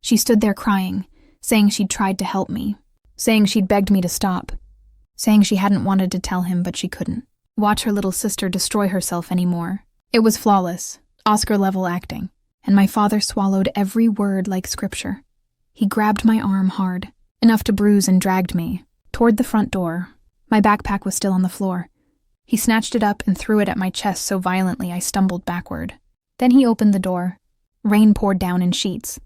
She stood there crying, saying she'd tried to help me, saying she'd begged me to stop, saying she hadn't wanted to tell him but she couldn't watch her little sister destroy herself anymore. It was flawless, Oscar-level acting, and my father swallowed every word like scripture. He grabbed my arm hard, enough to bruise, and dragged me toward the front door. My backpack was still on the floor. He snatched it up and threw it at my chest so violently I stumbled backward. Then he opened the door. Rain poured down in sheets.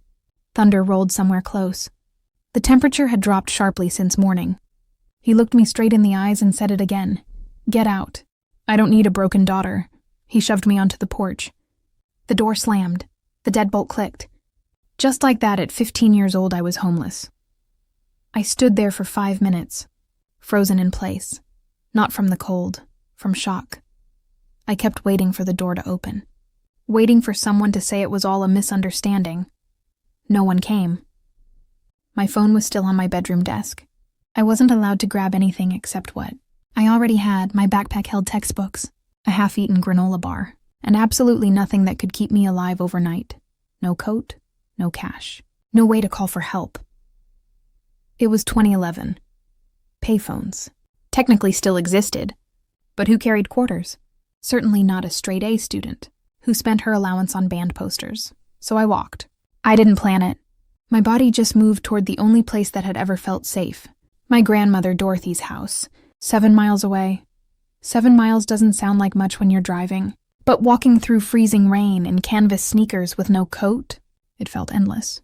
Thunder rolled somewhere close. The temperature had dropped sharply since morning. He looked me straight in the eyes and said it again. "Get out. I don't need a broken daughter." He shoved me onto the porch. The door slammed. The deadbolt clicked. Just like that, at 15 years old, I was homeless. I stood there for 5 minutes, frozen in place. Not from the cold, from shock. I kept waiting for the door to open. Waiting for someone to say it was all a misunderstanding. No one came. My phone was still on my bedroom desk. I wasn't allowed to grab anything except what I already had. My backpack held textbooks, a half-eaten granola bar, and absolutely nothing that could keep me alive overnight. No coat, no cash, no way to call for help. It was 2011. Payphones technically still existed, but who carried quarters? Certainly not a straight-A student who spent her allowance on band posters. So I walked. I didn't plan it. My body just moved toward the only place that had ever felt safe. My grandmother Dorothy's house, 7 miles away. 7 miles doesn't sound like much when you're driving, but walking through freezing rain in canvas sneakers with no coat, it felt endless.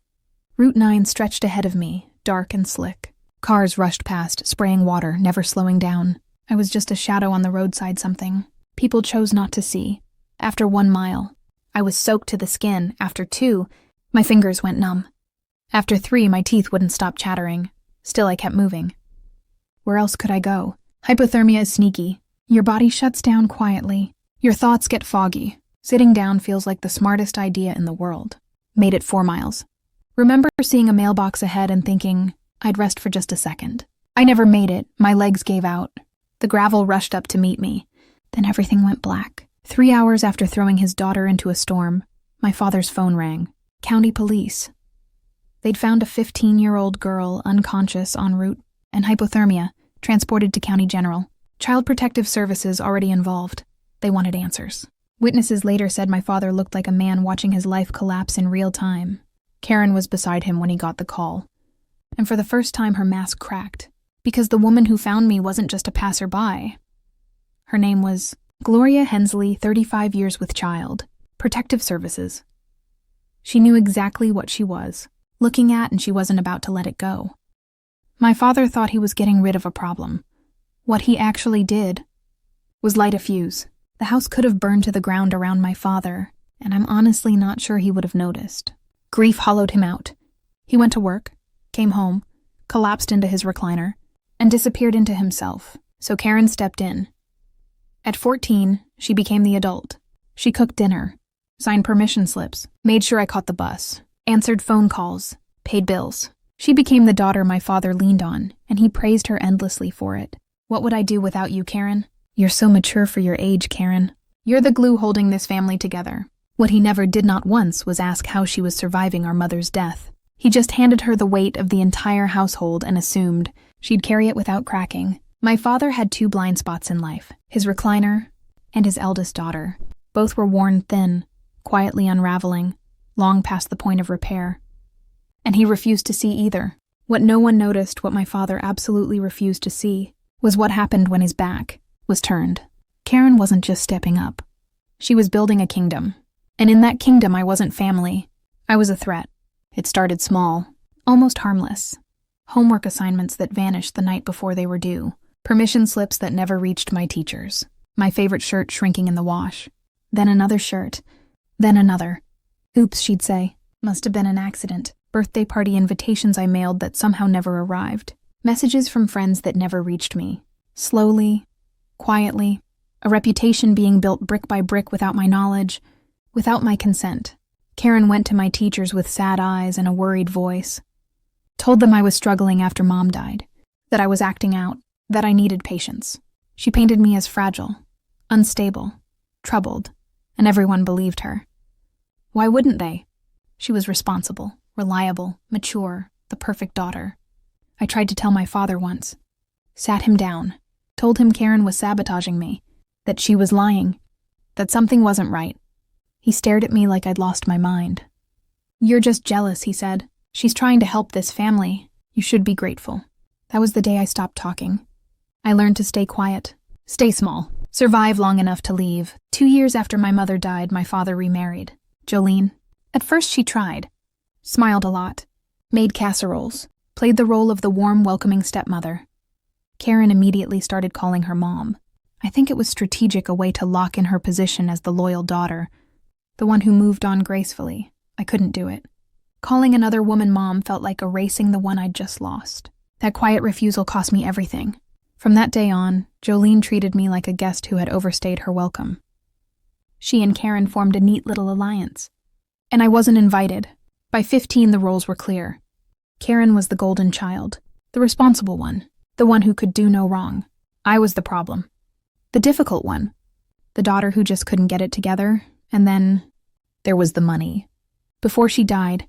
Route 9 stretched ahead of me, dark and slick. Cars rushed past, spraying water, never slowing down. I was just a shadow on the roadside something people chose not to see. After 1 mile, I was soaked to the skin. After 2, my fingers went numb. After 3, my teeth wouldn't stop chattering. Still, I kept moving. Where else could I go? Hypothermia is sneaky. Your body shuts down quietly. Your thoughts get foggy. Sitting down feels like the smartest idea in the world. Made it 4 miles. Remember seeing a mailbox ahead and thinking, I'd rest for just a second. I never made it. My legs gave out. The gravel rushed up to meet me. Then everything went black. 3 hours after throwing his daughter into a storm, my father's phone rang. County police. They'd found a 15-year-old girl unconscious en route and hypothermia, transported to County General. Child Protective Services already involved. They wanted answers. Witnesses later said my father looked like a man watching his life collapse in real time. Karen was beside him when he got the call. And for the first time, her mask cracked, because the woman who found me wasn't just a passerby. Her name was Gloria Hensley, 35 years with child. Protective Services. She knew exactly what she was looking at, and she wasn't about to let it go. My father thought he was getting rid of a problem. What he actually did was light a fuse. The house could have burned to the ground around my father, and I'm honestly not sure he would have noticed. Grief hollowed him out. He went to work, came home, collapsed into his recliner, and disappeared into himself. So Karen stepped in. At 14, she became the adult. She cooked dinner, signed permission slips, made sure I caught the bus, answered phone calls, paid bills. She became the daughter my father leaned on, and he praised her endlessly for it. What would I do without you, Karen? You're so mature for your age, Karen. You're the glue holding this family together. What he never did not once was ask how she was surviving our mother's death. He just handed her the weight of the entire household and assumed she'd carry it without cracking. My father had 2 blind spots in life, his recliner and his eldest daughter. Both were worn thin, quietly unraveling, long past the point of repair. And he refused to see either. What no one noticed, what my father absolutely refused to see, was what happened when his back was turned. Karen wasn't just stepping up. She was building a kingdom. And in that kingdom, I wasn't family. I was a threat. It started small, almost harmless. Homework assignments that vanished the night before they were due. Permission slips that never reached my teachers. My favorite shirt shrinking in the wash. Then another shirt. Then another. Oops, she'd say. Must have been an accident. Birthday party invitations I mailed that somehow never arrived. Messages from friends that never reached me. Slowly, quietly, a reputation being built brick by brick without my knowledge, without my consent. Karen went to my teachers with sad eyes and a worried voice. Told them I was struggling after Mom died, that I was acting out, that I needed patience. She painted me as fragile, unstable, troubled, and everyone believed her. Why wouldn't they? She was responsible, reliable, mature, the perfect daughter. I tried to tell my father once. Sat him down, told him Karen was sabotaging me, that she was lying, that something wasn't right. He stared at me like I'd lost my mind. "You're just jealous," he said. "She's trying to help this family. You should be grateful." That was the day I stopped talking. I learned to stay quiet, stay small, survive long enough to leave. 2 years after my mother died, my father remarried. Jolene. At first she tried. Smiled a lot. Made casseroles. Played the role of the warm, welcoming stepmother. Karen immediately started calling her mom. I think it was strategic, a way to lock in her position as the loyal daughter, the one who moved on gracefully. I couldn't do it. Calling another woman mom felt like erasing the one I'd just lost. That quiet refusal cost me everything. From that day on, Jolene treated me like a guest who had overstayed her welcome. She and Karen formed a neat little alliance. And I wasn't invited. By 15, the roles were clear. Karen was the golden child, the responsible one, the one who could do no wrong. I was the problem. The difficult one. The daughter who just couldn't get it together. And then there was the money. Before she died,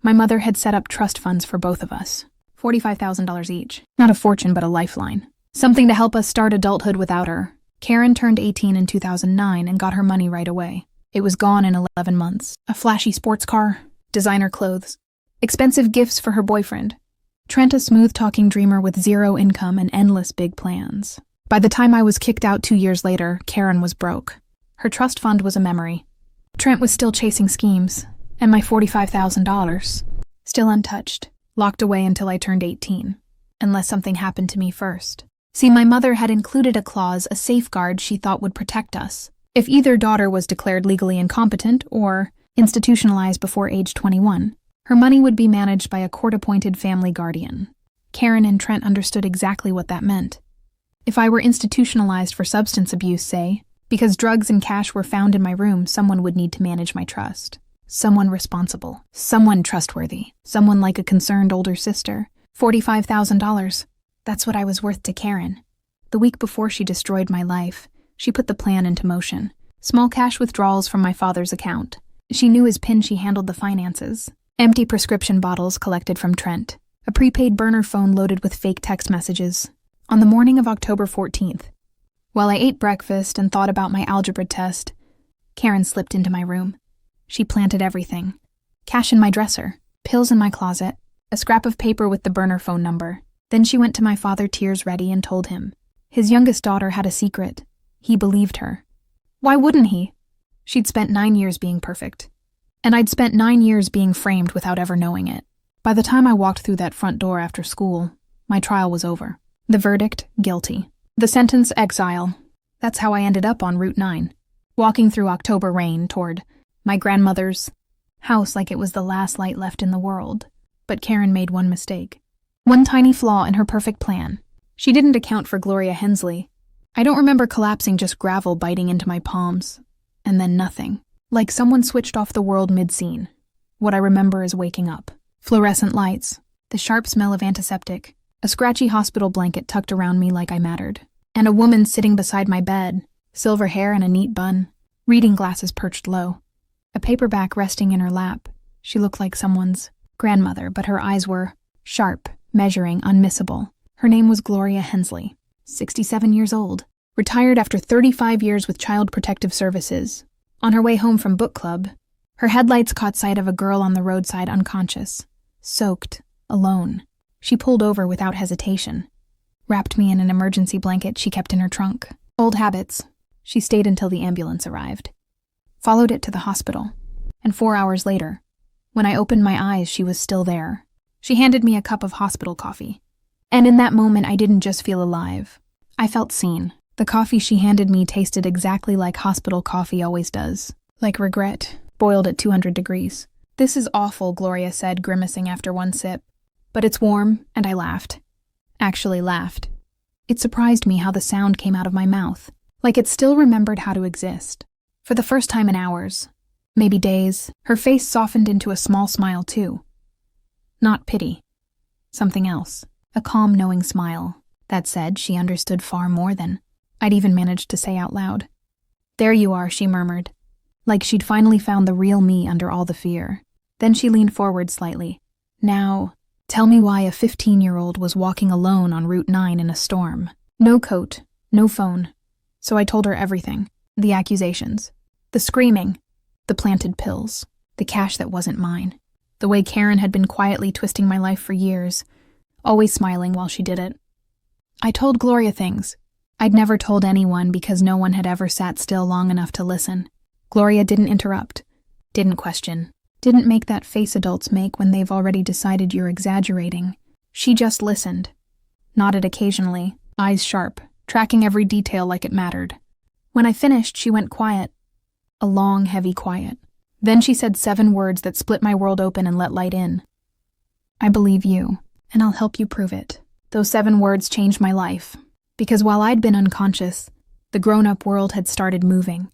my mother had set up trust funds for both of us. $45,000 each. Not a fortune, but a lifeline. Something to help us start adulthood without her. Karen turned 18 in 2009 and got her money right away. It was gone in 11 months. A flashy sports car, designer clothes, expensive gifts for her boyfriend. Trent, a smooth-talking dreamer with zero income and endless big plans. By the time I was kicked out 2 years later, Karen was broke. Her trust fund was a memory. Trent was still chasing schemes, and my $45,000, still untouched, locked away until I turned 18, unless something happened to me first. See, my mother had included a clause, a safeguard she thought would protect us. If either daughter was declared legally incompetent or institutionalized before age 21, her money would be managed by a court-appointed family guardian. Karen and Trent understood exactly what that meant. If I were institutionalized for substance abuse, say, because drugs and cash were found in my room, someone would need to manage my trust. Someone responsible. Someone trustworthy. Someone like a concerned older sister. $45,000. That's what I was worth to Karen. The week before she destroyed my life, she put the plan into motion. Small cash withdrawals from my father's account. She knew his PIN, she handled the finances. Empty prescription bottles collected from Trent. A prepaid burner phone loaded with fake text messages. On the morning of October 14th, while I ate breakfast and thought about my algebra test, Karen slipped into my room. She planted everything. Cash in my dresser, pills in my closet, a scrap of paper with the burner phone number. Then she went to my father, tears ready, and told him. His youngest daughter had a secret. He believed her. Why wouldn't he? She'd spent 9 years being perfect. And I'd spent 9 years being framed without ever knowing it. By the time I walked through that front door after school, my trial was over. The verdict, guilty. The sentence, exile. That's how I ended up on Route 9, walking through October rain toward my grandmother's house like it was the last light left in the world. But Karen made one mistake. One tiny flaw in her perfect plan. She didn't account for Gloria Hensley. I don't remember collapsing, just gravel biting into my palms. And then nothing. Like someone switched off the world mid-scene. What I remember is waking up. Fluorescent lights. The sharp smell of antiseptic. A scratchy hospital blanket tucked around me like I mattered. And a woman sitting beside my bed. Silver hair and a neat bun. Reading glasses perched low. A paperback resting in her lap. She looked like someone's grandmother, but her eyes were sharp, measuring, unmissable. Her name was Gloria Hensley, 67 years old, retired after 35 years with Child Protective Services. On her way home from book club, her headlights caught sight of a girl on the roadside unconscious, soaked, alone. She pulled over without hesitation, wrapped me in an emergency blanket she kept in her trunk. Old habits. She stayed until the ambulance arrived. Followed it to the hospital, and 4 hours later, when I opened my eyes, she was still there. She handed me a cup of hospital coffee. And in that moment, I didn't just feel alive. I felt seen. The coffee she handed me tasted exactly like hospital coffee always does. Like regret, boiled at 200 degrees. "This is awful," Gloria said, grimacing after one sip. "But it's warm," and I laughed. Actually laughed. It surprised me how the sound came out of my mouth, like it still remembered how to exist. For the first time in hours, maybe days, her face softened into a small smile too. Not pity. Something else. A calm, knowing smile. That said, she understood far more than I'd even managed to say out loud. "There you are," she murmured, like she'd finally found the real me under all the fear. Then she leaned forward slightly. Now, tell me why a 15-year-old was walking alone on Route 9 in a storm. No coat, no phone. So I told her everything. The accusations. The screaming. The planted pills. The cash that wasn't mine. The way Karen had been quietly twisting my life for years, always smiling while she did it. I told Gloria things I'd never told anyone because no one had ever sat still long enough to listen. Gloria didn't interrupt, didn't question, didn't make that face adults make when they've already decided you're exaggerating. She just listened, nodded occasionally, eyes sharp, tracking every detail like it mattered. When I finished, she went quiet. A long, heavy quiet. Then she said 7 words that split my world open and let light in. I believe you, and I'll help you prove it. Those 7 words changed my life, because while I'd been unconscious, the grown-up world had started moving.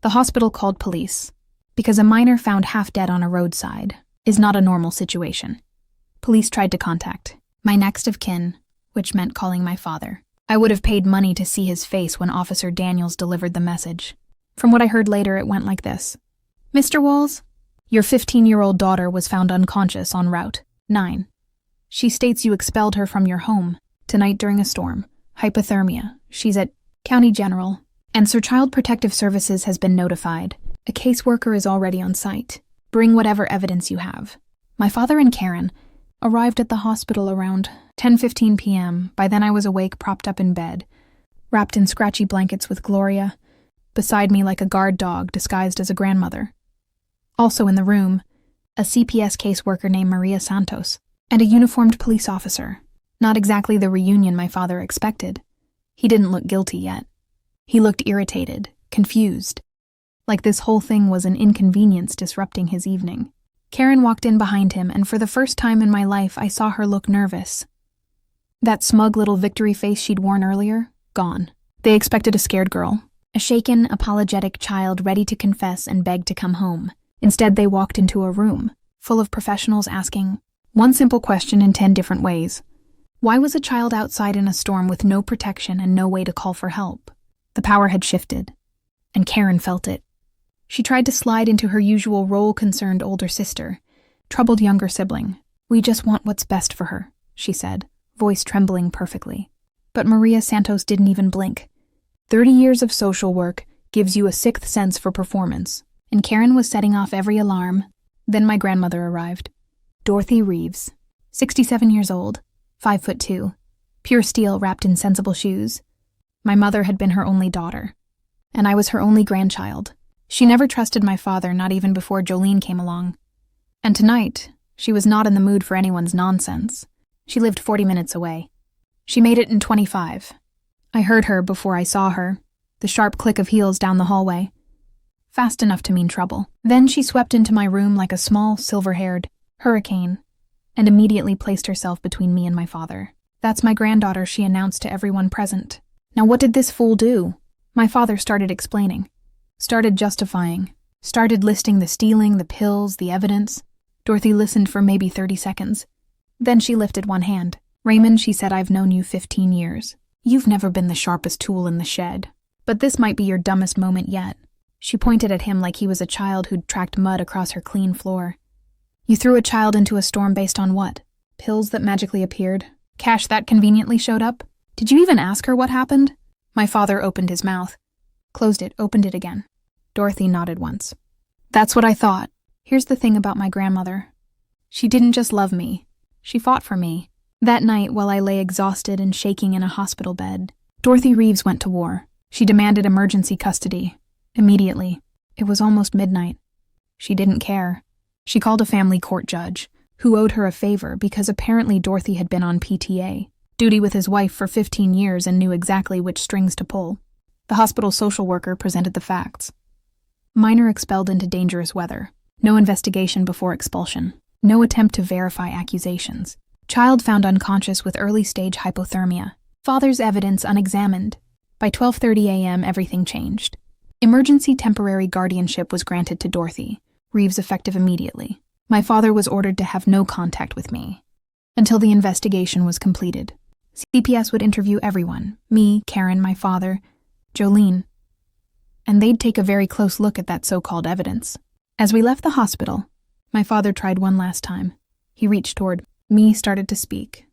The hospital called police, because a minor found half dead on a roadside is not a normal situation. Police tried to contact my next of kin, which meant calling my father. I would have paid money to see his face when Officer Daniels delivered the message. From what I heard later, it went like this. Mr. Walls, your 15-year-old daughter was found unconscious on Route 9. She states you expelled her from your home tonight during a storm. Hypothermia. She's at County General, and Sir Child Protective Services has been notified. A caseworker is already on site. Bring whatever evidence you have. My father and Karen arrived at the hospital around 10:15 p.m. By then I was awake, propped up in bed, wrapped in scratchy blankets with Gloria beside me like a guard dog disguised as a grandmother. Also in the room, a CPS caseworker named Maria Santos and a uniformed police officer. Not exactly the reunion my father expected. He didn't look guilty yet. He looked irritated, confused, like this whole thing was an inconvenience disrupting his evening. Karen walked in behind him, and for the first time in my life, I saw her look nervous. That smug little victory face she'd worn earlier, gone. They expected a scared girl, a shaken, apologetic child ready to confess and beg to come home. Instead, they walked into a room full of professionals asking one simple question in 10 different ways. Why was a child outside in a storm with no protection and no way to call for help? The power had shifted, and Karen felt it. She tried to slide into her usual role-concerned older sister, troubled younger sibling. We just want what's best for her, she said, voice trembling perfectly. But Maria Santos didn't even blink. 30 years of social work gives you a 6th sense for performance, and Karen was setting off every alarm. Then my grandmother arrived. Dorothy Reeves, 67 years old, 5'2", pure steel wrapped in sensible shoes. My mother had been her only daughter, and I was her only grandchild. She never trusted my father, not even before Jolene came along. And tonight, she was not in the mood for anyone's nonsense. She lived 40 minutes away. She made it in 25. I heard her before I saw her, the sharp click of heels down the hallway. Fast enough to mean trouble. Then she swept into my room like a small, silver-haired hurricane, and immediately placed herself between me and my father. That's my granddaughter, she announced to everyone present. Now what did this fool do? My father started explaining, started justifying, started listing the stealing, the pills, the evidence. Dorothy listened for maybe 30 seconds. Then she lifted one hand. Raymond, she said, I've known you 15 years. You've never been the sharpest tool in the shed. But this might be your dumbest moment yet. She pointed at him like he was a child who'd tracked mud across her clean floor. You threw a child into a storm based on what? Pills that magically appeared? Cash that conveniently showed up? Did you even ask her what happened? My father opened his mouth, closed it, opened it again. Dorothy nodded once. That's what I thought. Here's the thing about my grandmother. She didn't just love me. She fought for me. That night, while I lay exhausted and shaking in a hospital bed, Dorothy Reeves went to war. She demanded emergency custody. Immediately. It was almost midnight. She didn't care. She called a family court judge, who owed her a favor because apparently Dorothy had been on PTA, duty with his wife for 15 years and knew exactly which strings to pull. The hospital social worker presented the facts. Minor expelled into dangerous weather. No investigation before expulsion. No attempt to verify accusations. Child found unconscious with early-stage hypothermia. Father's evidence unexamined. By 12:30 a.m., everything changed. Emergency temporary guardianship was granted to Dorothy, Reeves effective immediately. My father was ordered to have no contact with me until the investigation was completed. CPS would interview everyone, me, Karen, my father, Jolene, and they'd take a very close look at that so-called evidence. As we left the hospital, My father tried one last time. He reached toward me, started to speak.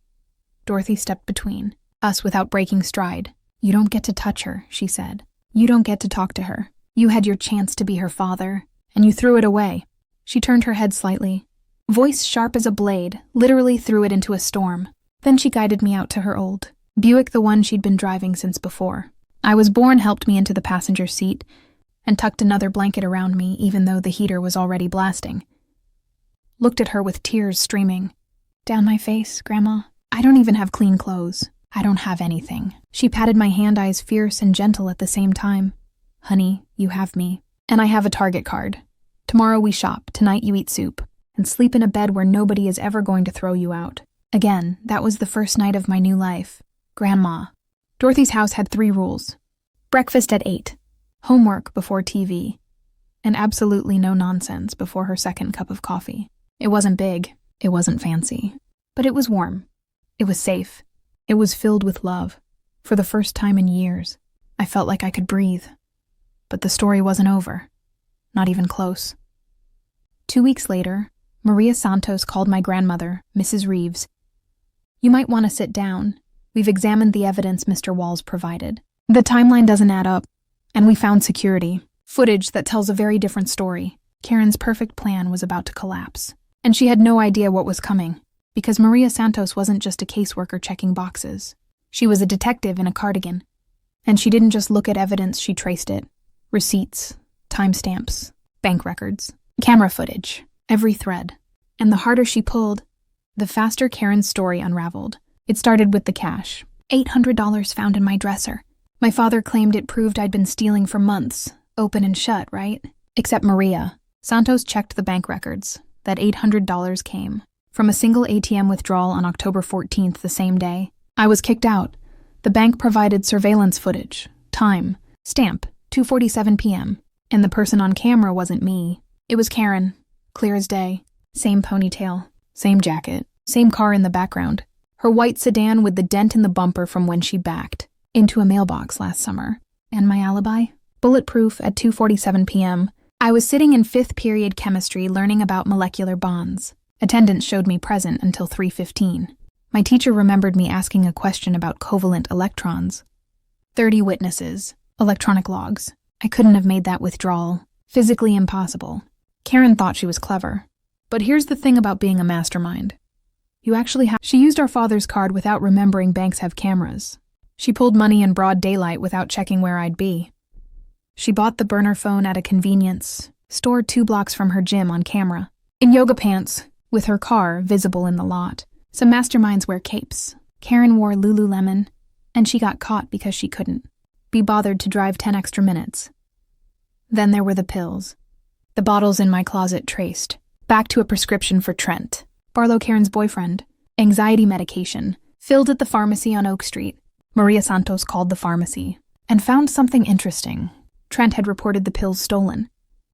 Dorothy stepped between us without breaking stride. "You don't get to touch her," she said. "You don't get to talk to her. You had your chance to be her father, and you threw it away." She turned her head slightly. Voice sharp as a blade, literally threw it into a storm. Then she guided me out to her old Buick, the one she'd been driving since before. I was born, helped me into the passenger seat, and tucked another blanket around me even though the heater was already blasting. Looked at her with tears streaming down my face. "Grandma, I don't even have clean clothes. I don't have anything." She patted my hand, eyes fierce and gentle at the same time. "Honey, you have me. And I have a Target card. Tomorrow we shop, tonight you eat soup, and sleep in a bed where nobody is ever going to throw you out." Again, that was the first night of my new life. Grandma. Dorothy's house had 3 rules. Breakfast at 8, homework before TV, and absolutely no nonsense before her second cup of coffee. It wasn't big, it wasn't fancy, but it was warm. It was safe. It was filled with love. For the first time in years, I felt like I could breathe. But the story wasn't over. Not even close. 2 weeks later, Maria Santos called my grandmother, Mrs. Reeves. "You might want to sit down. We've examined the evidence Mr. Walls provided. The timeline doesn't add up, and we found security footage that tells a very different story. Karen's perfect plan was about to collapse, and she had no idea what was coming, because Maria Santos wasn't just a caseworker checking boxes. She was a detective in a cardigan, and she didn't just look at evidence, she traced it. Receipts, timestamps, bank records, camera footage, every thread. And the harder she pulled, the faster Karen's story unraveled. It started with the cash. $800 found in my dresser. My father claimed it proved I'd been stealing for months. Open and shut, right? Except Maria. Santos checked the bank records. That $800 came from a single ATM withdrawal on October 14th, the same day. I was kicked out. The bank provided surveillance footage. Time. Stamp. 2:47 p.m. And the person on camera wasn't me. It was Karen. Clear as day. Same ponytail. Same jacket. Same car in the background. Her white sedan with the dent in the bumper from when she backed into a mailbox last summer. And my alibi? Bulletproof at 2:47 p.m. I was sitting in 5th period chemistry learning about molecular bonds. Attendance showed me present until 3:15. My teacher remembered me asking a question about covalent electrons. 30 witnesses. Electronic logs. I couldn't have made that withdrawal. Physically impossible. Karen thought she was clever. But here's the thing about being a mastermind. You actually have— She used our father's card without remembering banks have cameras. She pulled money in broad daylight without checking where I'd be. She bought the burner phone at a convenience store 2 blocks from her gym on camera. In yoga pants, with her car visible in the lot. Some masterminds wear capes. Karen wore Lululemon, and she got caught because she couldn't be bothered to drive 10 extra minutes. Then there were the pills. The bottles in my closet traced back to a prescription for Trent, Barlow, Karen's boyfriend. Anxiety medication, filled at the pharmacy on Oak Street. Maria Santos called the pharmacy and found something interesting. Trent had reported the pills stolen,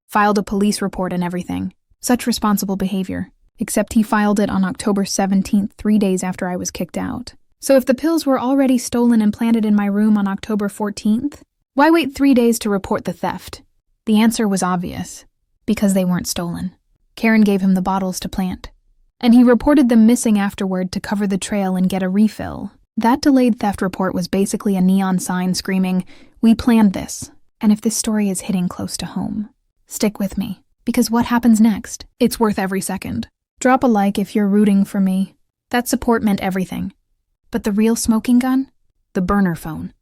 filed a police report and everything. Such responsible behavior, except he filed it on October 17th, 3 days after I was kicked out. So if the pills were already stolen and planted in my room on October 14th, why wait 3 days to report the theft? The answer was obvious. Because they weren't stolen. Karen gave him the bottles to plant, and he reported them missing afterward to cover the trail and get a refill. That delayed theft report was basically a neon sign screaming, "We planned this, and if this story is hitting close to home, stick with me, because what happens next? It's worth every second. Drop a like if you're rooting for me." That support meant everything. But the real smoking gun? The burner phone.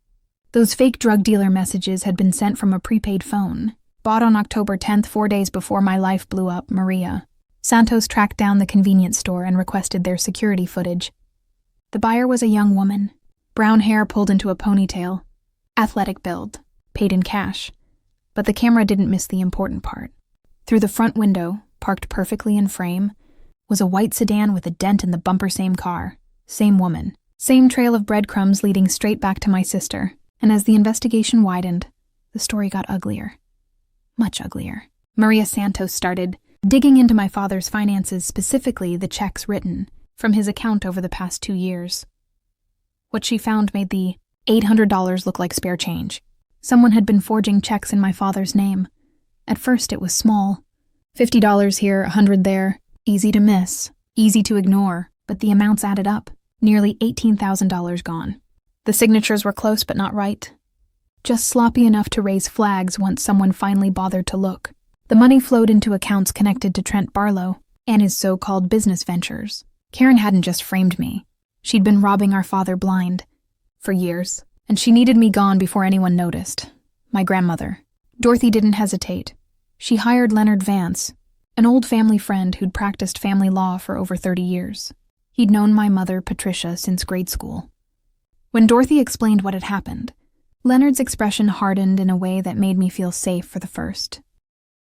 Those fake drug dealer messages had been sent from a prepaid phone. Bought on October 10th, 4 days before my life blew up. Maria Santos tracked down the convenience store and requested their security footage. The buyer was a young woman. Brown hair pulled into a ponytail. Athletic build. Paid in cash. But the camera didn't miss the important part. Through the front window, parked perfectly in frame, was a white sedan with a dent in the bumper. Same car. Same woman. Same trail of breadcrumbs leading straight back to my sister. And as the investigation widened, the story got uglier. Much uglier. Maria Santos started digging into my father's finances, specifically the checks written from his account over the past 2 years. What she found made the $800 look like spare change. Someone had been forging checks in my father's name. At first it was small, $50 here, $100 there. Easy to miss, easy to ignore, but the amounts added up. Nearly $18,000 gone. The signatures were close but not right. Just sloppy enough to raise flags once someone finally bothered to look. The money flowed into accounts connected to Trent Barlow and his so-called business ventures. Karen hadn't just framed me. She'd been robbing our father blind for years, and she needed me gone before anyone noticed. My grandmother. Dorothy didn't hesitate. She hired Leonard Vance, an old family friend who'd practiced family law for over 30 years. He'd known my mother, Patricia, since grade school. When Dorothy explained what had happened, Leonard's expression hardened in a way that made me feel safe for the first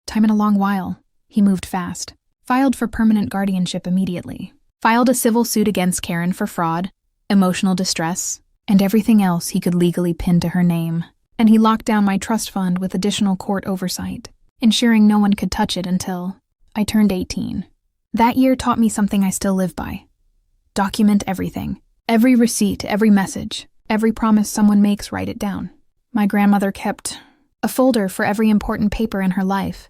time in a long while. He moved fast, filed for permanent guardianship immediately, filed a civil suit against Karen for fraud, emotional distress, and everything else he could legally pin to her name. And he locked down my trust fund with additional court oversight, ensuring no one could touch it until I turned 18. That year taught me something I still live by. Document everything. Every receipt, every message, every promise someone makes, write it down. My grandmother kept a folder for every important paper in her life.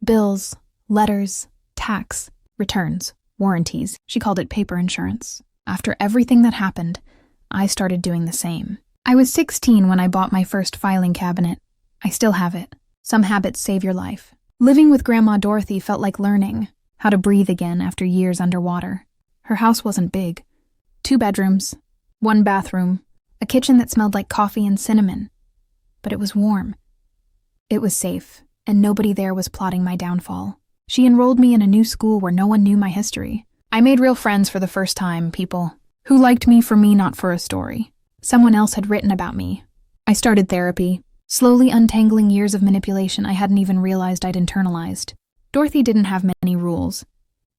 Bills, letters, tax, returns, warranties. She called it paper insurance. After everything that happened, I started doing the same. I was 16 when I bought my first filing cabinet. I still have it. Some habits save your life. Living with Grandma Dorothy felt like learning how to breathe again after years underwater. Her house wasn't big. 2 bedrooms, 1 bathroom, a kitchen that smelled like coffee and cinnamon. But it was warm. It was safe, and nobody there was plotting my downfall. She enrolled me in a new school where no one knew my history. I made real friends for the first time, people who liked me for me, not for a story. Someone else had written about me. I started therapy, slowly untangling years of manipulation I hadn't even realized I'd internalized. Dorothy didn't have many rules,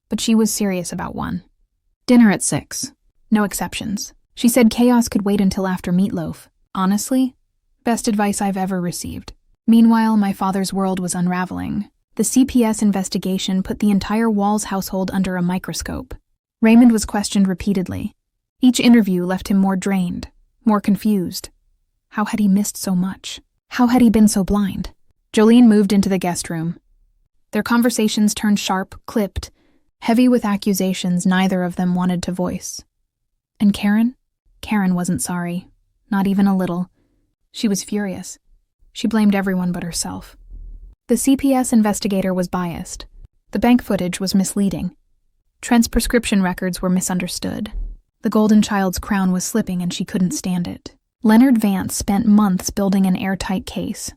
but she was serious about one. Dinner at 6. No exceptions. She said chaos could wait until after meatloaf. Honestly, best advice I've ever received. Meanwhile, my father's world was unraveling. The CPS investigation put the entire Walls household under a microscope. Raymond was questioned repeatedly. Each interview left him more drained, more confused. How had he missed so much? How had he been so blind? Jolene moved into the guest room. Their conversations turned sharp, clipped, heavy with accusations neither of them wanted to voice. And Karen? Karen wasn't sorry. Not even a little. She was furious. She blamed everyone but herself. The CPS investigator was biased. The bank footage was misleading. Trent's prescription records were misunderstood. The golden child's crown was slipping and she couldn't stand it. Leonard Vance spent months building an airtight case.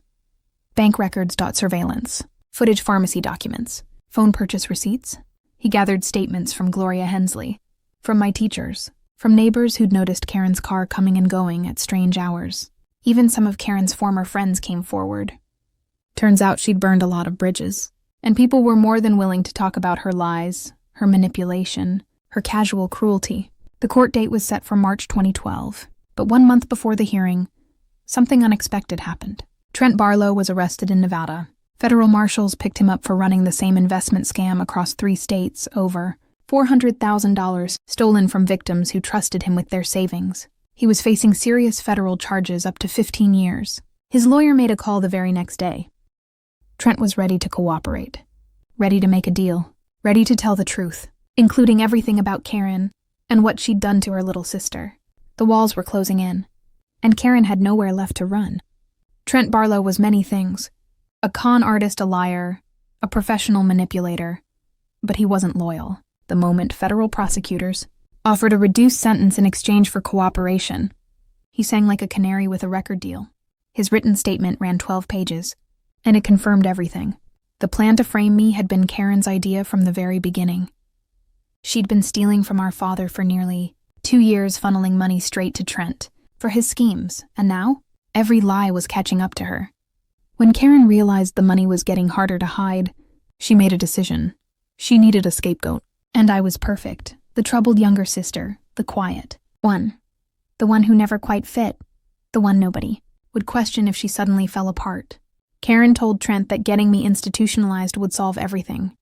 Bank records, surveillance, footage, pharmacy documents, phone purchase receipts. He gathered statements from Gloria Hensley, from my teachers, from neighbors who'd noticed Karen's car coming and going at strange hours. Even some of Karen's former friends came forward. Turns out she'd burned a lot of bridges, and people were more than willing to talk about her lies, her manipulation, her casual cruelty. The court date was set for March 2012, but 1 month before the hearing, something unexpected happened. Trent Barlow was arrested in Nevada. Federal marshals picked him up for running the same investment scam across 3 states over $400,000 stolen from victims who trusted him with their savings. He was facing serious federal charges up to 15 years. His lawyer made a call the very next day. Trent was ready to cooperate, ready to make a deal, ready to tell the truth, including everything about Karen and what she'd done to her little sister. The walls were closing in, and Karen had nowhere left to run. Trent Barlow was many things. A con artist, a liar, a professional manipulator, but he wasn't loyal. The moment federal prosecutors offered a reduced sentence in exchange for cooperation, he sang like a canary with a record deal. His written statement ran 12 pages, and it confirmed everything. The plan to frame me had been Karen's idea from the very beginning. She'd been stealing from our father for nearly 2 years, funneling money straight to Trent for his schemes, and now every lie was catching up to her. When Karen realized the money was getting harder to hide, she made a decision. She needed a scapegoat, and I was perfect. The troubled younger sister, the quiet one, the one who never quite fit, the one nobody would question if she suddenly fell apart. Karen told Trent that getting me institutionalized would solve everything.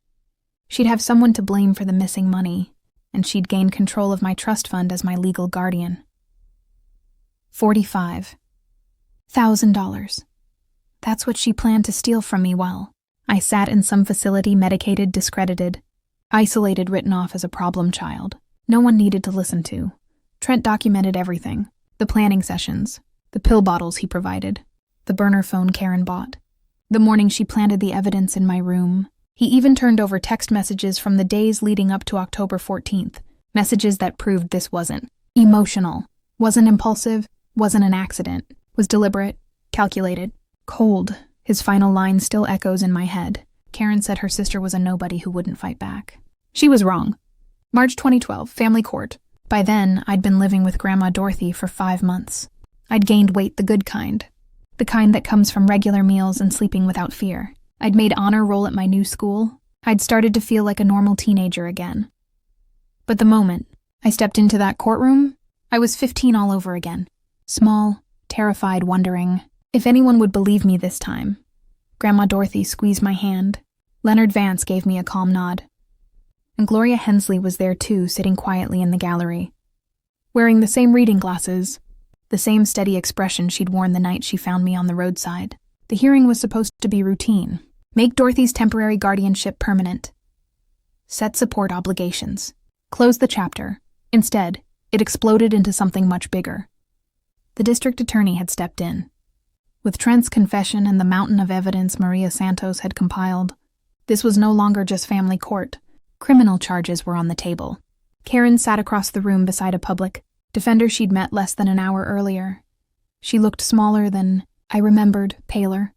She'd have someone to blame for the missing money, and she'd gain control of my trust fund as my legal guardian. $45,000. That's what she planned to steal from me while I sat in some facility, medicated, discredited, isolated, written off as a problem child. No one needed to listen to. Trent documented everything. The planning sessions, the pill bottles he provided, the burner phone Karen bought, the morning she planted the evidence in my room. He even turned over text messages from the days leading up to October 14th, messages that proved this wasn't emotional, wasn't impulsive, wasn't an accident, was deliberate, calculated, cold. His final line still echoes in my head. Karen said her sister was a nobody who wouldn't fight back. She was wrong. March 2012, family court. By then, I'd been living with Grandma Dorothy for 5 months. I'd gained weight, the good kind. The kind that comes from regular meals and sleeping without fear. I'd made honor roll at my new school. I'd started to feel like a normal teenager again. But the moment I stepped into that courtroom, I was 15 all over again. Small, terrified, wondering if anyone would believe me this time. Grandma Dorothy squeezed my hand. Leonard Vance gave me a calm nod. And Gloria Hensley was there too, sitting quietly in the gallery. Wearing the same reading glasses, the same steady expression she'd worn the night she found me on the roadside. The hearing was supposed to be routine. Make Dorothy's temporary guardianship permanent. Set support obligations. Close the chapter. Instead, it exploded into something much bigger. The district attorney had stepped in. With Trent's confession and the mountain of evidence Maria Santos had compiled, this was no longer just family court. Criminal charges were on the table. Karen sat across the room beside a public defender she'd met less than an hour earlier. She looked smaller than I remembered, paler.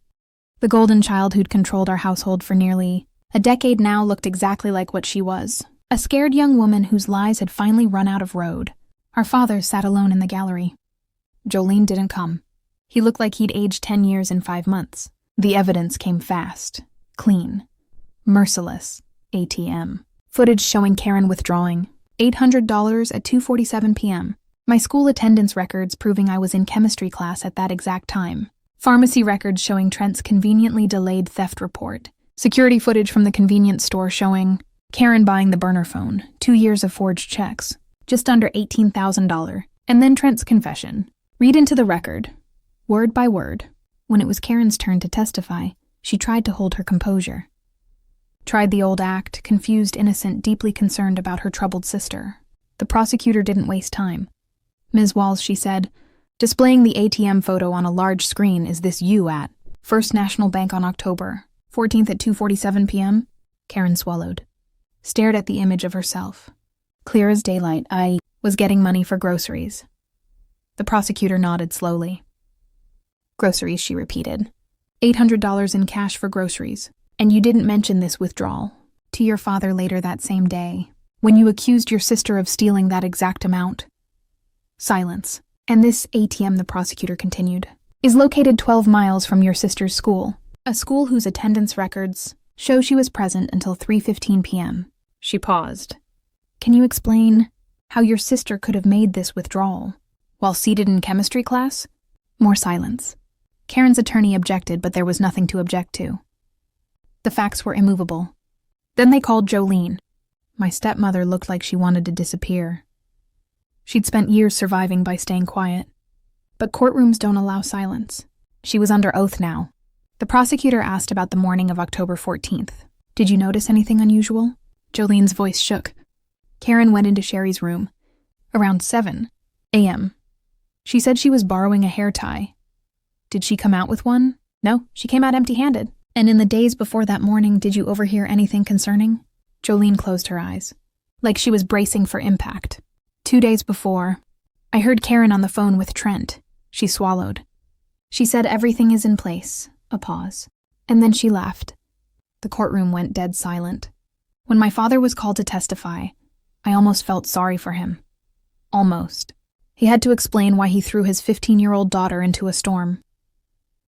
The golden child who'd controlled our household for nearly a decade now looked exactly like what she was. A scared young woman whose lies had finally run out of road. Our father sat alone in the gallery. Jolene didn't come. He looked like he'd aged 10 years in 5 months. The evidence came fast, clean, merciless. ATM. Footage showing Karen withdrawing $800 at 2:47 p.m. My school attendance records proving I was in chemistry class at that exact time. Pharmacy records showing Trent's conveniently delayed theft report. Security footage from the convenience store showing Karen buying the burner phone, 2 years of forged checks, just under $18,000. And then Trent's confession. Read into the record, word by word. When it was Karen's turn to testify, she tried to hold her composure. Tried the old act, confused, innocent, deeply concerned about her troubled sister. The prosecutor didn't waste time. Ms. Walls, she said, displaying the ATM photo on a large screen, is this you at First National Bank on October 14th at 2:47 p.m.? Karen swallowed, stared at the image of herself. Clear as daylight, I was getting money for groceries. The prosecutor nodded slowly. Groceries, she repeated. $800 in cash for groceries. And you didn't mention this withdrawal to your father later that same day, when you accused your sister of stealing that exact amount. Silence. And this ATM, the prosecutor continued, is located 12 miles from your sister's school, a school whose attendance records show she was present until 3:15 p.m. She paused. Can you explain how your sister could have made this withdrawal while seated in chemistry class? More silence. Karen's attorney objected, but there was nothing to object to. The facts were immovable. Then they called Jolene. My stepmother looked like she wanted to disappear. She'd spent years surviving by staying quiet. But courtrooms don't allow silence. She was under oath now. The prosecutor asked about the morning of October 14th. Did you notice anything unusual? Jolene's voice shook. Karen went into Sherry's room. Around 7 a.m. She said she was borrowing a hair tie. Did she come out with one? No, she came out empty-handed. And in the days before that morning, did you overhear anything concerning? Jolene closed her eyes, like she was bracing for impact. 2 days before, I heard Karen on the phone with Trent. She swallowed. She said everything is in place. A pause. And then she laughed. The courtroom went dead silent. When my father was called to testify, I almost felt sorry for him. Almost. He had to explain why he threw his 15-year-old daughter into a storm.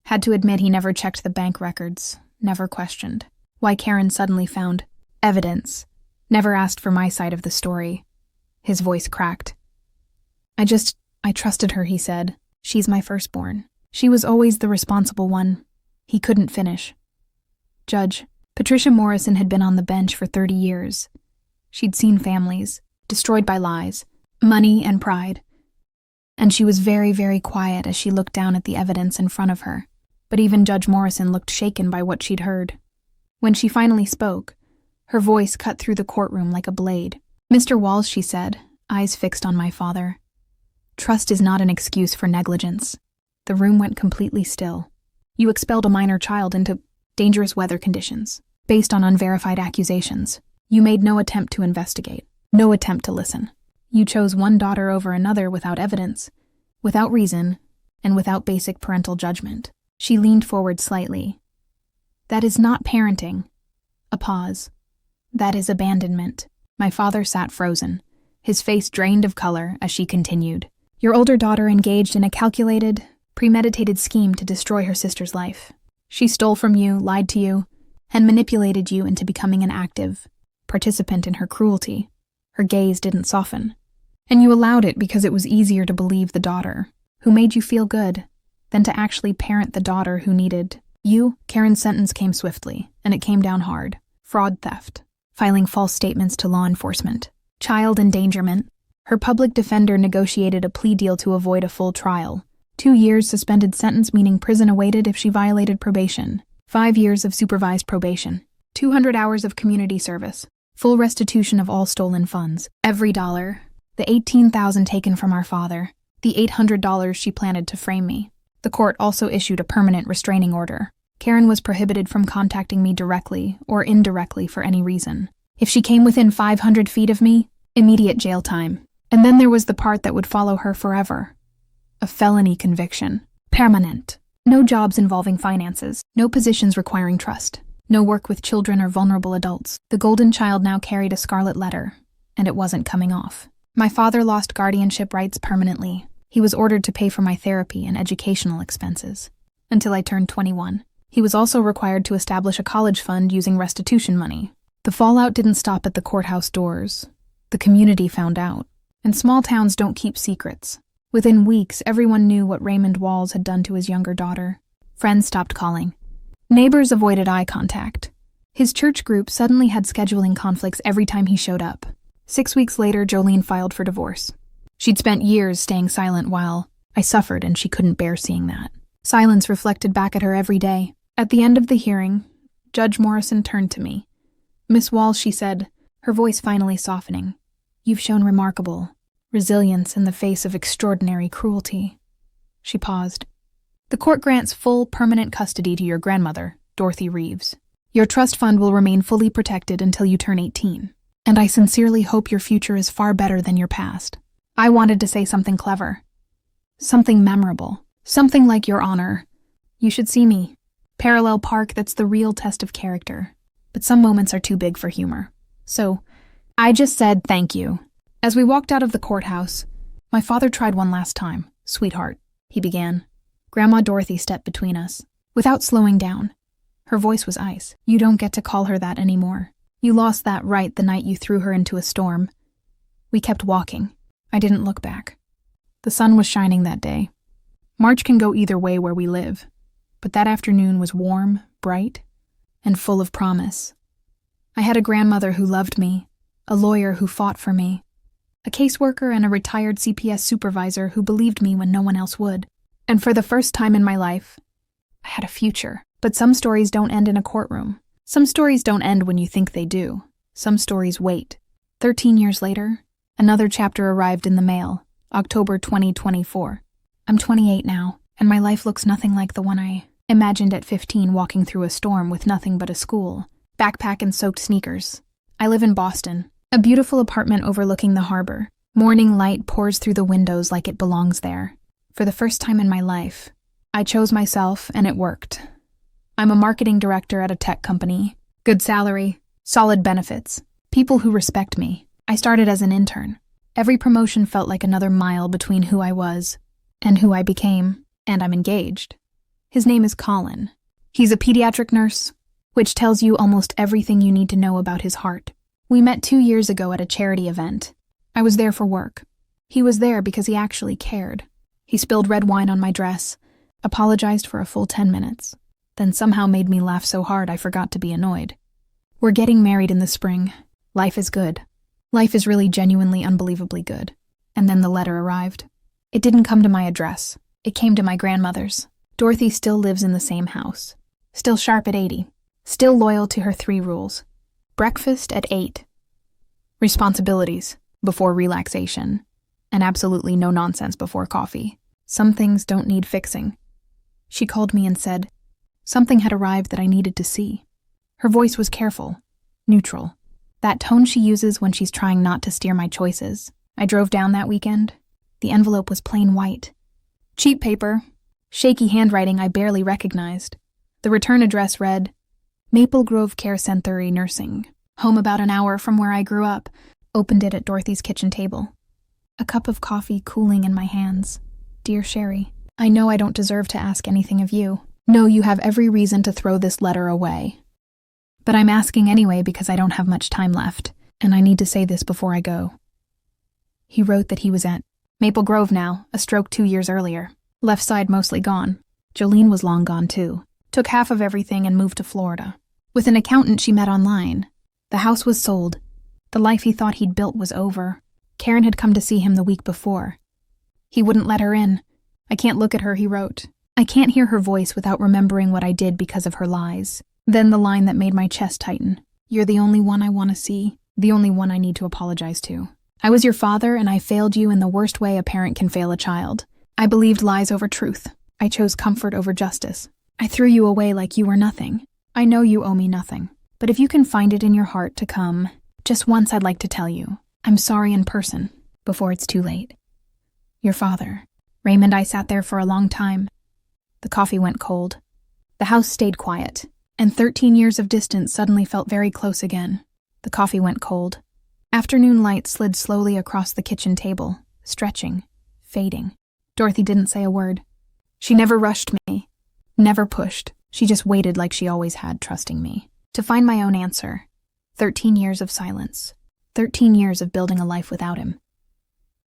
Had to admit he never checked the bank records, never questioned. Why Karen suddenly found evidence, never asked for my side of the story. His voice cracked. I trusted her, he said. She's my firstborn. She was always the responsible one. He couldn't finish. Judge, Patricia Morrison had been on the bench for 30 years. She'd seen families destroyed by lies, money, and pride. And she was very, very quiet as she looked down at the evidence in front of her. But even Judge Morrison looked shaken by what she'd heard. When she finally spoke, her voice cut through the courtroom like a blade. "Mr. Walls," she said, eyes fixed on my father. "Trust is not an excuse for negligence." The room went completely still. "You expelled a minor child into dangerous weather conditions, based on unverified accusations. You made no attempt to investigate, no attempt to listen. You chose one daughter over another without evidence, without reason, and without basic parental judgment." She leaned forward slightly. "That is not parenting." A pause. "That is abandonment." My father sat frozen, his face drained of color as she continued. "Your older daughter engaged in a calculated, premeditated scheme to destroy her sister's life. She stole from you, lied to you, and manipulated you into becoming an active participant in her cruelty. Her gaze didn't soften. And you allowed it because it was easier to believe the daughter, who made you feel good, than to actually parent the daughter who needed you." Karen's sentence came swiftly, and it came down hard. Fraud, theft, filing false statements to law enforcement, child endangerment. Her public defender negotiated a plea deal to avoid a full trial. 2 years suspended sentence, meaning prison awaited if she violated probation. 5 years of supervised probation. 200 hours of community service. Full restitution of all stolen funds. Every dollar. The $18,000 taken from our father. The $800 she planted to frame me. The court also issued a permanent restraining order. Karen was prohibited from contacting me directly or indirectly for any reason. If she came within 500 feet of me, immediate jail time. And then there was the part that would follow her forever. A felony conviction. Permanent. No jobs involving finances. No positions requiring trust. No work with children or vulnerable adults. The golden child now carried a scarlet letter, and it wasn't coming off. My father lost guardianship rights permanently. He was ordered to pay for my therapy and educational expenses until I turned 21. He was also required to establish a college fund using restitution money. The fallout didn't stop at the courthouse doors. The community found out. And small towns don't keep secrets. Within weeks, everyone knew what Raymond Walls had done to his younger daughter. Friends stopped calling. Neighbors avoided eye contact. His church group suddenly had scheduling conflicts every time he showed up. 6 weeks later, Jolene filed for divorce. She'd spent years staying silent while I suffered, and she couldn't bear seeing that. Silence reflected back at her every day. At the end of the hearing, Judge Morrison turned to me. "Miss Walls," she said, her voice finally softening, "you've shown remarkable resilience in the face of extraordinary cruelty." She paused. "The court grants full permanent custody to your grandmother, Dorothy Reeves. Your trust fund will remain fully protected until you turn 18. And I sincerely hope your future is far better than your past." I wanted to say something clever. Something memorable. Something like, "Your Honor, you should see me. Parallel park, that's the real test of character." But some moments are too big for humor. So, I just said thank you. As we walked out of the courthouse, my father tried one last time. "Sweetheart," he began. Grandma Dorothy stepped between us. Without slowing down, her voice was ice. "You don't get to call her that anymore. You lost that right the night you threw her into a storm." We kept walking. I didn't look back. The sun was shining that day. March can go either way where we live, but that afternoon was warm, bright, and full of promise. I had a grandmother who loved me, a lawyer who fought for me, a caseworker and a retired CPS supervisor who believed me when no one else would. And for the first time in my life, I had a future. But some stories don't end in a courtroom. Some stories don't end when you think they do. Some stories wait. 13 years later, another chapter arrived in the mail, October 2024. I'm 28 now, and my life looks nothing like the one I imagined at 15, walking through a storm with nothing but a school, backpack and soaked sneakers. I live in Boston, a beautiful apartment overlooking the harbor. Morning light pours through the windows like it belongs there. For the first time in my life, I chose myself, and it worked. I'm a marketing director at a tech company. Good salary, solid benefits, people who respect me. I started as an intern. Every promotion felt like another mile between who I was and who I became, and I'm engaged. His name is Colin. He's a pediatric nurse, which tells you almost everything you need to know about his heart. We met 2 years ago at a charity event. I was there for work. He was there because he actually cared. He spilled red wine on my dress, apologized for a full 10 minutes, then somehow made me laugh so hard I forgot to be annoyed. We're getting married in the spring. Life is good. Life is really genuinely unbelievably good. And then the letter arrived. It didn't come to my address. It came to my grandmother's. Dorothy still lives in the same house. Still sharp at 80. Still loyal to her 3 rules. Breakfast at 8. Responsibilities before relaxation. And absolutely no nonsense before coffee. Some things don't need fixing. She called me and said, something had arrived that I needed to see. Her voice was careful, neutral. That tone she uses when she's trying not to steer my choices. I drove down that weekend. The envelope was plain white. Cheap paper, shaky handwriting I barely recognized. The return address read, Maple Grove Care Center Nursing, home about an hour from where I grew up. Opened it at Dorothy's kitchen table. A cup of coffee cooling in my hands. Dear Sherry, I know I don't deserve to ask anything of you. No, you have every reason to throw this letter away. But I'm asking anyway because I don't have much time left, and I need to say this before I go. He wrote that he was at Maple Grove now, a stroke 2 years earlier. Left side mostly gone. Jolene was long gone too. Took half of everything and moved to Florida. With an accountant she met online. The house was sold. The life he thought he'd built was over. Karen had come to see him the week before. He wouldn't let her in. I can't look at her, he wrote. I can't hear her voice without remembering what I did because of her lies. Then the line that made my chest tighten. You're the only one I want to see. The only one I need to apologize to. I was your father and I failed you in the worst way a parent can fail a child. I believed lies over truth. I chose comfort over justice. I threw you away like you were nothing. I know you owe me nothing. But if you can find it in your heart to come, just once I'd like to tell you, I'm sorry in person, before it's too late. Your father. Raymond, I sat there for a long time. The coffee went cold. The house stayed quiet, and 13 years of distance suddenly felt very close again. The coffee went cold. Afternoon light slid slowly across the kitchen table, stretching, fading. Dorothy didn't say a word. She never rushed me, never pushed. She just waited like she always had, trusting me. To find my own answer. 13 years of silence. 13 years of building a life without him.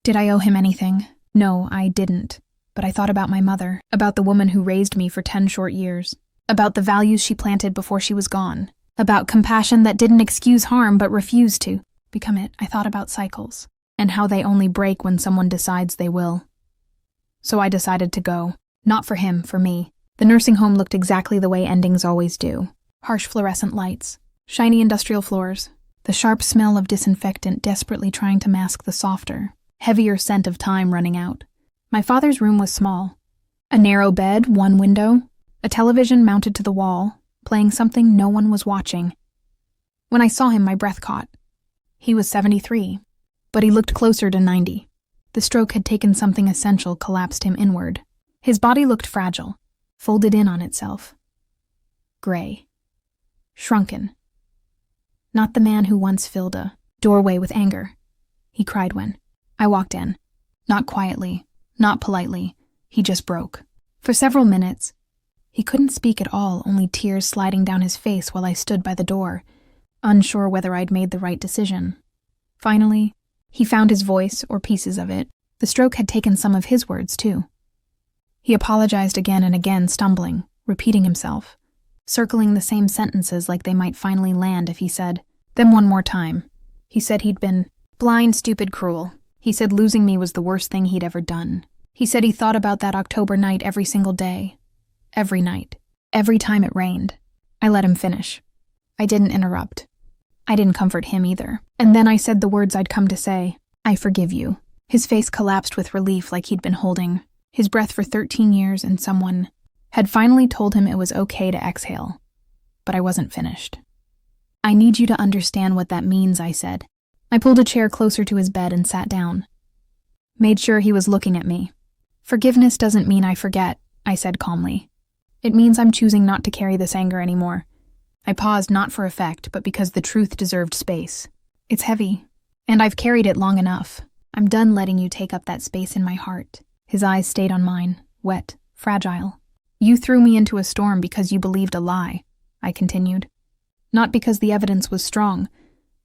Did I owe him anything? No, I didn't. But I thought about my mother, about the woman who raised me for 10 short years, about the values she planted before she was gone, about compassion that didn't excuse harm but refused to become it. I thought about cycles, and how they only break when someone decides they will. So I decided to go. Not for him, for me. The nursing home looked exactly the way endings always do. Harsh fluorescent lights, shiny industrial floors, the sharp smell of disinfectant desperately trying to mask the softer, heavier scent of time running out. My father's room was small. A narrow bed, one window, a television mounted to the wall, playing something no one was watching. When I saw him, my breath caught. He was 73, but he looked closer to 90. The stroke had taken something essential, collapsed him inward. His body looked fragile, folded in on itself. Gray. Shrunken. Not the man who once filled a doorway with anger. He cried when I walked in. Not quietly, not politely. He just broke. For several minutes, he couldn't speak at all, only tears sliding down his face while I stood by the door, unsure whether I'd made the right decision. Finally, he found his voice, or pieces of it. The stroke had taken some of his words, too. He apologized again and again, stumbling, repeating himself, circling the same sentences like they might finally land if he said them one more time. He said he'd been blind, stupid, cruel. He said losing me was the worst thing he'd ever done. He said he thought about that October night every single day. Every night. Every time it rained. I let him finish. I didn't interrupt. I didn't comfort him either. And then I said the words I'd come to say. I forgive you. His face collapsed with relief like he'd been holding his breath for 13 years and someone had finally told him it was okay to exhale. But I wasn't finished. I need you to understand what that means, I said. I pulled a chair closer to his bed and sat down. Made sure he was looking at me. Forgiveness doesn't mean I forget, I said calmly. It means I'm choosing not to carry this anger anymore. I paused not for effect, but because the truth deserved space. It's heavy, and I've carried it long enough. I'm done letting you take up that space in my heart. His eyes stayed on mine, wet, fragile. You threw me into a storm because you believed a lie, I continued. Not because the evidence was strong,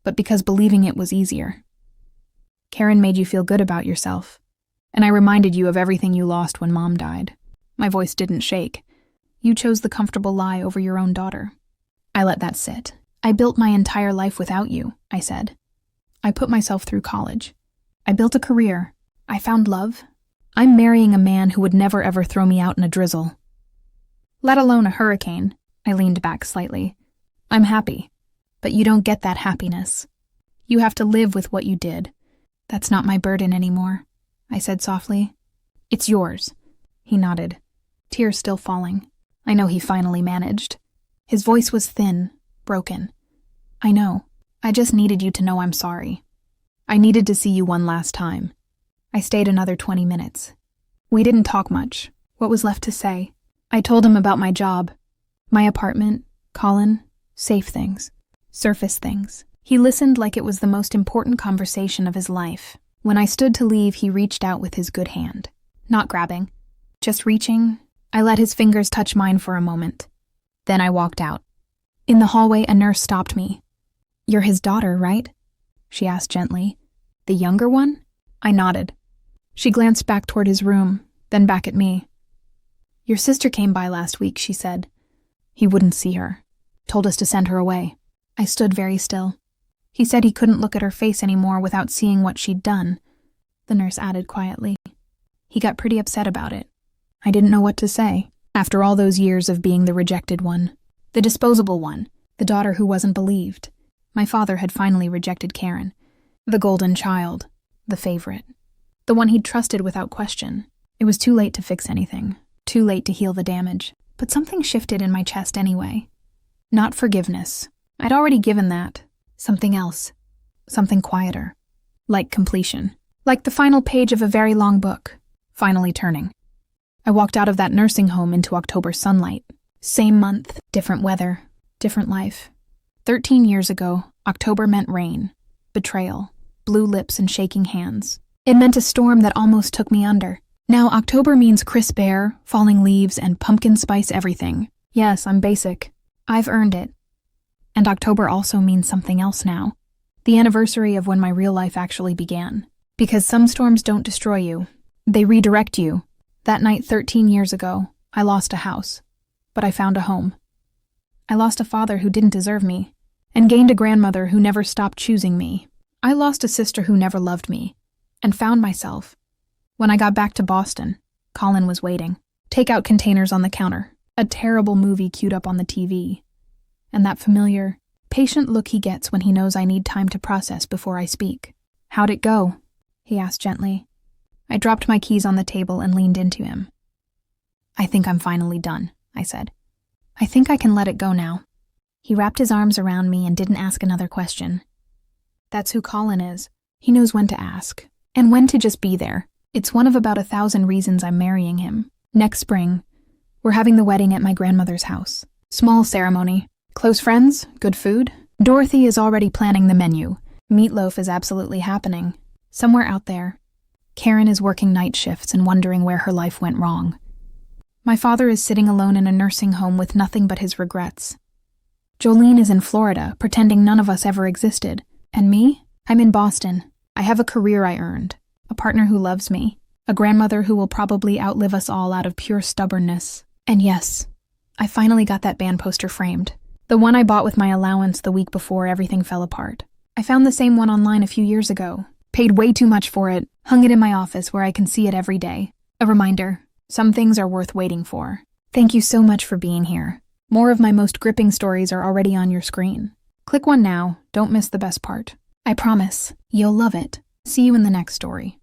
but because believing it was easier. Karen made you feel good about yourself, and I reminded you of everything you lost when Mom died. My voice didn't shake. You chose the comfortable lie over your own daughter. I let that sit. I built my entire life without you, I said. I put myself through college. I built a career. I found love. I'm marrying a man who would never ever throw me out in a drizzle. Let alone a hurricane. I leaned back slightly. I'm happy. But you don't get that happiness. You have to live with what you did. That's not my burden anymore, I said softly. It's yours. He nodded, tears still falling. I know he finally managed. His voice was thin, broken. I know. I just needed you to know I'm sorry. I needed to see you one last time. I stayed another 20 minutes. We didn't talk much. What was left to say? I told him about my job, my apartment, Colin, safe things, surface things. He listened like it was the most important conversation of his life. When I stood to leave, he reached out with his good hand. Not grabbing, just reaching. I let his fingers touch mine for a moment. Then I walked out. In the hallway, a nurse stopped me. You're his daughter, right? She asked gently. The younger one? I nodded. She glanced back toward his room, then back at me. Your sister came by last week, she said. He wouldn't see her. Told us to send her away. I stood very still. He said he couldn't look at her face anymore without seeing what she'd done, the nurse added quietly. He got pretty upset about it. I didn't know what to say. After all those years of being the rejected one, the disposable one, the daughter who wasn't believed, my father had finally rejected Karen, the golden child, the favorite, the one he'd trusted without question. It was too late to fix anything, too late to heal the damage, but something shifted in my chest anyway. Not forgiveness. I'd already given that. Something else. Something quieter. Like completion. Like the final page of a very long book, finally turning. I walked out of that nursing home into October sunlight. Same month, different weather, different life. 13 years ago, October meant rain, betrayal, blue lips and shaking hands. It meant a storm that almost took me under. Now October means crisp air, falling leaves, and pumpkin spice everything. Yes, I'm basic. I've earned it. And October also means something else now. The anniversary of when my real life actually began. Because some storms don't destroy you. They redirect you. That night 13 years ago, I lost a house. But I found a home. I lost a father who didn't deserve me, and gained a grandmother who never stopped choosing me. I lost a sister who never loved me, and found myself. When I got back to Boston, Colin was waiting. Takeout containers on the counter, a terrible movie queued up on the TV, and that familiar, patient look he gets when he knows I need time to process before I speak. How'd it go? He asked gently. I dropped my keys on the table and leaned into him. I think I'm finally done, I said. I think I can let it go now. He wrapped his arms around me and didn't ask another question. That's who Colin is. He knows when to ask, and when to just be there. It's one of about 1,000 reasons I'm marrying him. Next spring, we're having the wedding at my grandmother's house. Small ceremony. Close friends, good food. Dorothy is already planning the menu. Meatloaf is absolutely happening. Somewhere out there. Karen is working night shifts and wondering where her life went wrong. My father is sitting alone in a nursing home with nothing but his regrets. Jolene is in Florida, pretending none of us ever existed. And me? I'm in Boston. I have a career I earned. A partner who loves me. A grandmother who will probably outlive us all out of pure stubbornness. And yes, I finally got that band poster framed. The one I bought with my allowance the week before everything fell apart. I found the same one online a few years ago. Paid way too much for it. Hung it in my office where I can see it every day. A reminder. Some things are worth waiting for. Thank you so much for being here. More of my most gripping stories are already on your screen. Click one now. Don't miss the best part. I promise, you'll love it. See you in the next story.